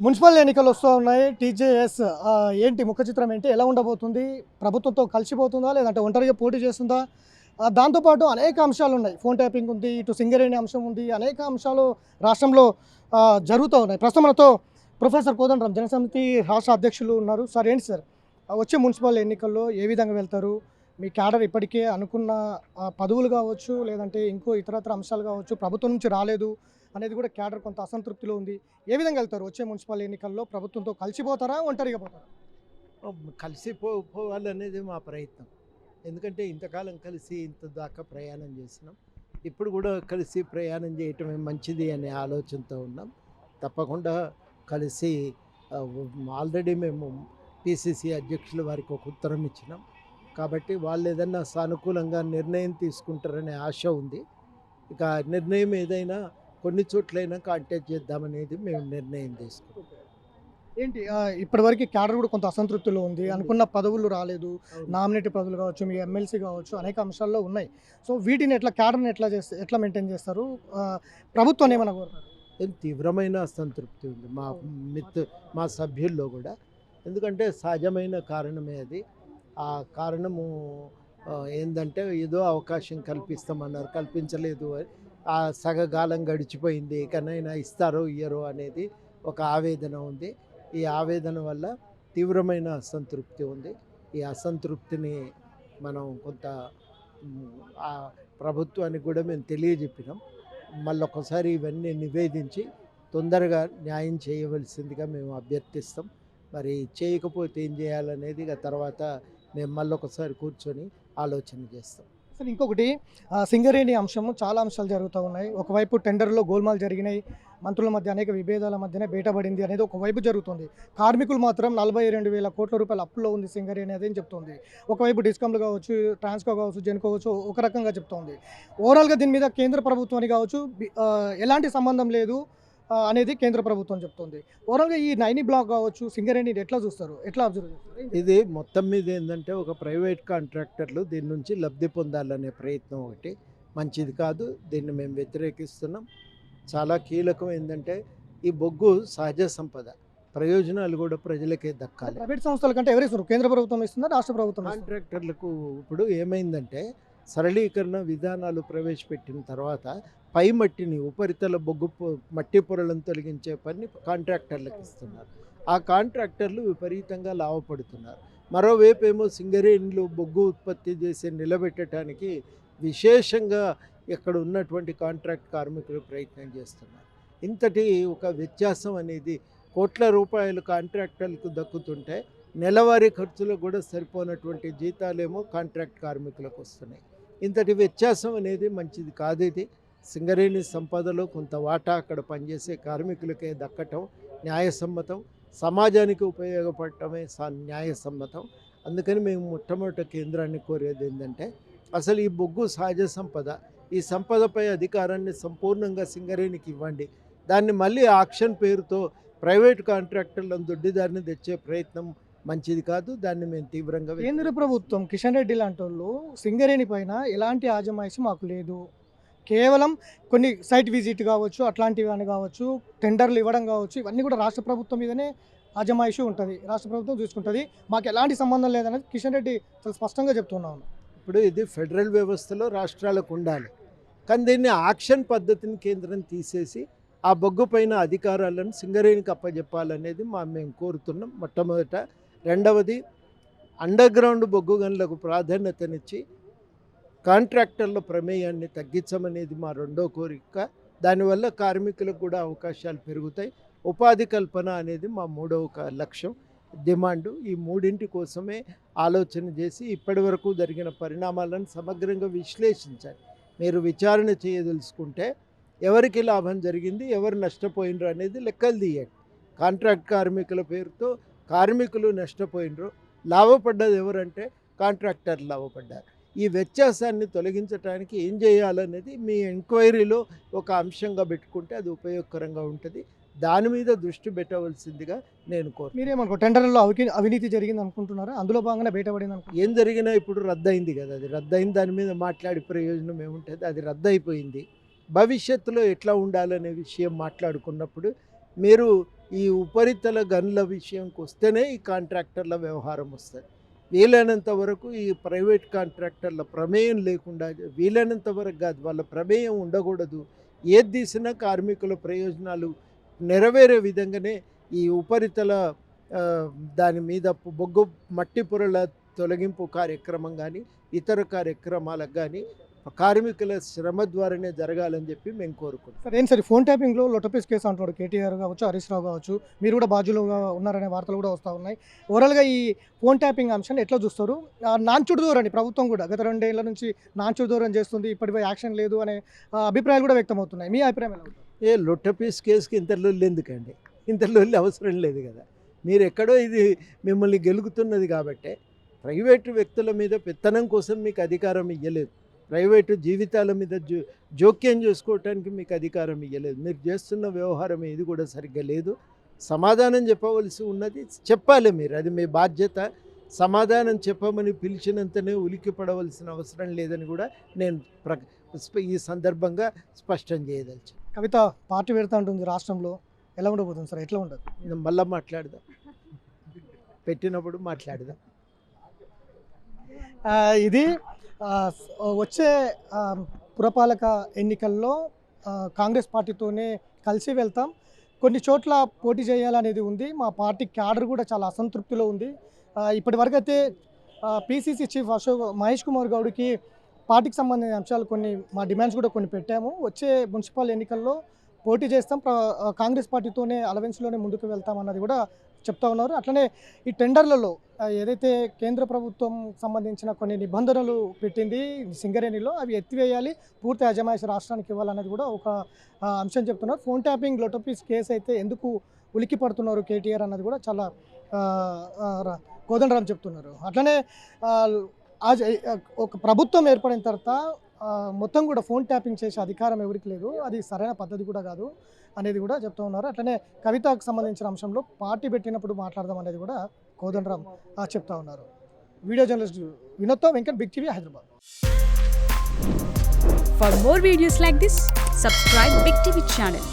Municipal ఎన్నికలు వస్తూ ఉన్నాయి. టీజేఎస్ ఏంటి ముఖ చిత్రం ఏంటి? ఎలా ఉండబోతుంది? ప్రభుత్వంతో కలిసిపోతుందా? లేదంటే ఒంటరిగా పోటీ చేస్తుందా? దాంతోపాటు అనేక అంశాలు ఉన్నాయి. ఫోన్ ట్యాపింగ్ ఉంది. ఇటు సింగరేణి అంశం ఉంది. అనేక అంశాలు రాష్ట్రంలో జరుగుతూ ఉన్నాయి. ప్రస్తుతం మనతో ప్రొఫెసర్ కోదండరాం జనసమితి రాష్ట్ర అధ్యక్షులు ఉన్నారు. సార్ ఏంటి సార్ వచ్చే మున్సిపల్ ఎన్నికల్లో ఏ విధంగా వెళ్తారు? మీ క్యాడర్ ఇప్పటికే అనుకున్న పదవులు కావచ్చు, లేదంటే ఇంకో ఇతరత్ర అంశాలు కావచ్చు, ప్రభుత్వం నుంచి రాలేదు అనేది కూడా క్యాడర్ కొంత అసంతృప్తిలో ఉంది. ఏ విధంగా వెళ్తారు వచ్చే మున్సిపల్ ఎన్నికల్లో? ప్రభుత్వంతో కలిసిపోతారా? ఒంటరిగా పోతారా? కలిసి పోవాలనేది మా ప్రయత్నం. ఎందుకంటే ఇంతకాలం కలిసి ఇంత దాకా ప్రయాణం చేసినాం. ఇప్పుడు కూడా కలిసి ప్రయాణం చేయటమే మంచిది అనే ఆలోచనతో ఉన్నాం. తప్పకుండా కలిసి ఆల్రెడీ మేము పిసిసి అధ్యక్షుల వారికి ఒక ఉత్తరం ఇచ్చినాం. కాబట్టి వాళ్ళు ఏదన్నా సానుకూలంగా నిర్ణయం తీసుకుంటారనే ఆశ ఉంది. ఇక నిర్ణయం ఏదైనా కొన్ని చోట్లైనా కాంటాక్ట్ చేద్దామనేది మేము నిర్ణయం తీసుకున్నాం. ఏంటి ఇప్పటివరకు క్యాడర్ కూడా కొంత అసంతృప్తిలో ఉంది. అనుకున్న పదవులు రాలేదు. నామినేటెడ్ పదవులు కావచ్చు, మీ ఎమ్మెల్సీ కావచ్చు, అనేక అంశాల్లో ఉన్నాయి. సో వీటిని క్యాడర్ని ఎట్లా మెయింటైన్ చేస్తారు? ప్రభుత్వాన్ని ఏమైనా కోరుతారు? తీవ్రమైన అసంతృప్తి ఉంది మా సభ్యుల్లో కూడా. ఎందుకంటే సహజమైన కారణమే అది. ఆ కారణము ఏందంటే ఏదో అవకాశం కల్పిస్తామన్నారు, కల్పించలేదు. ఆ సగకాలం గడిచిపోయింది, ఇకనైనా ఇస్తారో ఇయ్యరో అనేది ఒక ఆవేదన ఉంది. ఈ ఆవేదన వల్ల తీవ్రమైన అసంతృప్తి ఉంది. ఈ అసంతృప్తిని మనం కొంత ఆ ప్రభుత్వానికి కూడా మేము తెలియజెప్పినాం. మళ్ళొకసారి ఇవన్నీ నివేదించి తొందరగా న్యాయం చేయవలసిందిగా మేము అభ్యర్థిస్తాం. మరి చేయకపోతే ఏం చేయాలనేది ఇక తర్వాత మేము మళ్ళొకసారి కూర్చొని ఆలోచన చేస్తాం. అసలు ఇంకొకటి సింగరేణి అంశము చాలా అంశాలు జరుగుతూ ఉన్నాయి. ఒకవైపు టెండర్లో గోల్మాల్ జరిగినాయి, మంత్రుల మధ్య అనేక విభేదాల మధ్యనే బయటపడింది అనేది ఒకవైపు జరుగుతుంది. కార్మికులు మాత్రం 42,000 కోట్ల రూపాయల అప్పులో ఉంది సింగరేణి అనేది చెప్తుంది. ఒకవైపు డిస్కామ్లు కావచ్చు, ట్రాన్స్కో కావచ్చు, జెన్కో కావచ్చు, ఒక రకంగా చెప్తోంది. ఓవరాల్గా దీని మీద కేంద్ర ప్రభుత్వానికి కావచ్చు ఎలాంటి సంబంధం లేదు అనేది కేంద్ర ప్రభుత్వం చెప్తుంది. ఓవరాల్గా ఈ నైని బ్లాక్ కావచ్చు, సింగరేణి ఎట్లా చూస్తారు? ఎట్లా అబ్జర్వ్ చేస్తారు? ఇది మొత్తం మీద ఏంటంటే ఒక ప్రైవేట్ కాంట్రాక్టర్లు దీని నుంచి లబ్ధి పొందాలనే ప్రయత్నం ఒకటి మంచిది కాదు. దీన్ని మేము వ్యతిరేకిస్తున్నాం. చాలా కీలకం ఏంటంటే ఈ బొగ్గు సహజ సంపద, ప్రయోజనాలు కూడా ప్రజలకే దక్కాలి. ప్రైవేట్ సంస్థల కంటే ఎవరు ఇస్తారు? కేంద్ర ప్రభుత్వం ఇస్తుందా, రాష్ట్ర ప్రభుత్వం ఇస్తుందా? కాంట్రాక్టర్లకు ఇప్పుడు ఏమైందంటే సరళీకరణ విధానాలు ప్రవేశపెట్టిన తర్వాత పై మట్టిని, ఉపరితల మట్టి పొరలను తొలగించే పని కాంట్రాక్టర్లకు ఇస్తున్నారు. ఆ కాంట్రాక్టర్లు విపరీతంగా లాభపడుతున్నారు. మరోవైపు ఏమో సింగరేణిలో బొగ్గు ఉత్పత్తి చేసి నిలబెట్టడానికి విశేషంగా ఇక్కడ ఉన్నటువంటి కాంట్రాక్ట్ కార్మికులు ప్రయత్నం చేస్తున్నారు. ఇంతటి ఒక వ్యత్యాసం అనేది కోట్ల రూపాయలు కాంట్రాక్టర్లకు దక్కుతుంటే నెలవారీ ఖర్చులకు కూడా సరిపోనటువంటి జీతాలేమో కాంట్రాక్ట్ కార్మికులకు వస్తున్నాయి. ఇంతటి వ్యత్యాసం అనేది మంచిది కాదు. ఇది సింగరేణి సంపదలో కొంత వాటా అక్కడ పనిచేసే కార్మికులకే దక్కటం న్యాయసమ్మతం, సమాజానికి ఉపయోగపడటమే న్యాయసమ్మతం. అందుకని మేము మొట్టమొదటి కేంద్రాన్ని కోరేది ఏంటంటే అసలు ఈ బొగ్గు సహజ సంపద, ఈ సంపదపై అధికారాన్ని సంపూర్ణంగా సింగరేణికి ఇవ్వండి. దాన్ని మళ్ళీ ఆక్షన్ పేరుతో ప్రైవేట్ కాంట్రాక్టర్లను దొడ్డిదారిని తెచ్చే ప్రయత్నం మంచిది కాదు. దాన్ని మేము తీవ్రంగా కేంద్ర ప్రభుత్వం కిషన్ రెడ్డి లాంటి వాళ్ళు సింగరేణి పైన ఎలాంటి ఆజమాయిషి మాకు లేదు, కేవలం కొన్ని సైట్ విజిట్ కావచ్చు, అట్లాంటివి అని కావచ్చు, టెండర్లు ఇవ్వడం కావచ్చు, ఇవన్నీ కూడా రాష్ట్ర ప్రభుత్వం మీదనే ఆజమాయిషి ఉంటుంది, రాష్ట్ర ప్రభుత్వం చూసుకుంటుంది, మాకు ఎలాంటి సంబంధం లేదనేది కిషన్ రెడ్డి చాలా స్పష్టంగా చెప్తున్నాను. ఇప్పుడు ఇది ఫెడరల్ వ్యవస్థలో రాష్ట్రాలకు ఉండాలి. కానీ దీన్ని ఆక్షన్ పద్ధతిని కేంద్రం తీసేసి ఆ బొగ్గు పైన అధికారాలను సింగరేణికి అప్పచెప్పాలనేది మేము కోరుతున్నాం మొట్టమొదట. రెండవది, అండర్ గ్రౌండ్ బొగ్గు గనులకు ప్రాధాన్యతనిచ్చి కాంట్రాక్టర్ల ప్రమేయాన్ని తగ్గించమనేది మా రెండో కోరిక. దానివల్ల కార్మికులకు కూడా అవకాశాలు పెరుగుతాయి. ఉపాధి కల్పన అనేది మా మూడవ లక్ష్యం, డిమాండు. ఈ మూడింటి కోసమే ఆలోచన చేసి ఇప్పటి వరకు జరిగిన పరిణామాలను సమగ్రంగా విశ్లేషించాలి. మీరు విచారణ చేయదలుచుకుంటే ఎవరికి లాభం జరిగింది, ఎవరు నష్టపోయినరు అనేది లెక్కలు తీయండి. కాంట్రాక్ట్ కార్మికుల పేరుతో కార్మికులు నష్టపోయినరు, లాభపడ్డది ఎవరంటే కాంట్రాక్టర్లు లాభపడ్డారు. ఈ వ్యత్యాసాన్ని తొలగించడానికి ఏం చేయాలనేది మీ ఎంక్వైరీలో ఒక అంశంగా పెట్టుకుంటే అది ఉపయోగకరంగా ఉంటుంది. దాని మీద దృష్టి పెట్టవలసిందిగా నేను కోరుతున్నాను. మీరేమనుకో టెండర్లలో అవినీతి జరిగింది అనుకుంటున్నారా? అందులో భాగంగానే బయటపడింది అనుకుంటున్నారు? ఏం జరిగినా ఇప్పుడు రద్దయింది కదా, అది రద్దయింది. దాని మీద మాట్లాడే ప్రయోజనం ఏముంటుంది? అది రద్దయిపోయింది. భవిష్యత్తులో ఎట్లా ఉండాలనే విషయం మాట్లాడుకున్నప్పుడు మీరు ఈ ఉపరితల గనుల విషయంకి వస్తేనే ఈ కాంట్రాక్టర్ల వ్యవహారం వస్తుంది. వీలైనంత వరకు ఈ ప్రైవేట్ కాంట్రాక్టర్ల ప్రమేయం లేకుండా, వీలైనంత వరకు కాదు, వాళ్ళ ప్రమేయం ఉండకూడదు. ఏది తీసినా కార్మికుల ప్రయోజనాలు నెరవేరే విధంగానే ఈ ఉపరితల దాని మీద బొగ్గు మట్టి పొరల తొలగింపు కార్యక్రమం కానీ ఇతర కార్యక్రమాలకు కానీ కార్మికుల శ్రమ ద్వారానే జరగాలని చెప్పి మేము కోరుకుంటాం. సార్ ఏంటి సార్ ఫోన్ ట్యాపింగ్లో లొటపీస్ కేసు అంటున్నాడు కేటీఆర్ కావచ్చు, హరీష్ రావు కావచ్చు, మీరు కూడా బాధ్యులుగా ఉన్నారనే వార్తలు కూడా వస్తూ ఉన్నాయి. ఓవరాల్గా ఈ ఫోన్ ట్యాపింగ్ అంశాన్ని ఎట్లా చూస్తారు? నాన్చుడు ధోరణి ప్రభుత్వం కూడా గత 2 ఏళ్ల నుంచి నాన్చుడు ధోరణి చేస్తుంది, ఇప్పటిపై యాక్షన్ లేదు అనే అభిప్రాయాలు కూడా వ్యక్తమవుతున్నాయి. మీ అభిప్రాయం ఎలా ఉంటుంది? ఏ లొట్టపీస్ కేసుకి ఇంత లొల్లి ఎందుకండి? ఇంత లొల్లి అవసరం లేదు కదా. మీరు ఎక్కడో ఇది మిమ్మల్ని గెలుగుతున్నది కాబట్టే ప్రైవేటు వ్యక్తుల మీద పెత్తనం కోసం మీకు అధికారం ఇవ్వలేదు. ప్రైవేటు జీవితాల మీద జోక్యం చేసుకోవటానికి మీకు అధికారం ఇవ్వలేదు. మీరు చేస్తున్న వ్యవహారం ఇది కూడా సరిగ్గా లేదు. సమాధానం చెప్పవలసి ఉన్నది చెప్పాలి మీరు, అది మీ బాధ్యత. సమాధానం చెప్పమని పిలిచినంతనే ఉలికి పడవలసిన అవసరం లేదని కూడా నేను ఈ సందర్భంగా స్పష్టం చేయదలిచాను. కవిత పార్టీ పెడతా ఉంటుంది రాష్ట్రంలో, ఎలా ఉండబోతుంది సార్? ఎట్లా ఉండదు? నేను మళ్ళీ మాట్లాడదాం, పెట్టినప్పుడు మాట్లాడదాం. ఇది వచ్చే పురపాలక ఎన్నికల్లో కాంగ్రెస్ పార్టీతోనే కలిసి వెళ్తాం, కొన్ని చోట్ల పోటీ చేయాలనేది ఉంది. మా పార్టీ క్యాడర్ కూడా చాలా అసంతృప్తిలో ఉంది. ఇప్పటివరకు అయితే పిసిసి చీఫ్ మహేష్ కుమార్ గౌడ్కి పార్టీకి సంబంధించిన అంశాలు కొన్ని, మా డిమాండ్స్ కూడా కొన్ని పెట్టాము. వచ్చే మున్సిపల్ ఎన్నికల్లో పోటీ చేస్తాం, కాంగ్రెస్ పార్టీతోనే అలవెన్స్లోనే ముందుకు వెళ్తాం అన్నది కూడా చెప్తా ఉన్నారు. అట్లనే ఈ టెండర్లలో ఏదైతే కేంద్ర ప్రభుత్వం సంబంధించిన కొన్ని నిబంధనలు పెట్టింది సింగరేణిలో, అవి ఎత్తివేయాలి, పూర్తి అజమాయిషి రాష్ట్రానికి ఇవ్వాలన్నది కూడా ఒక అంశం చెప్తున్నారు. ఫోన్ ట్యాపింగ్ లొటపీస్ కేసు అయితే ఎందుకు ఉలికి పడుతున్నారు కేటీఆర్ అన్నది కూడా చాలా కోదండరాం చెప్తున్నారు. అట్లనే ఒక ప్రభుత్వం ఏర్పడిన తర్వాత మొత్తం కూడా ఫోన్ ట్యాపింగ్ చేసే అధికారం ఎవరికి లేదు, అది సరైన పద్ధతి కూడా కాదు అనేది కూడా చెప్తూ ఉన్నారు. అట్లనే కవితకు సంబంధించిన అంశంలో పార్టీ పెట్టినప్పుడు మాట్లాడదాం అనేది కూడా కోదండరాం చెప్తా ఉన్నారు. వీడియో జర్నలిస్ట్ వినోద్తో Venkat, big TV, Hyderabad. For more videos like this, subscribe Big TV channel.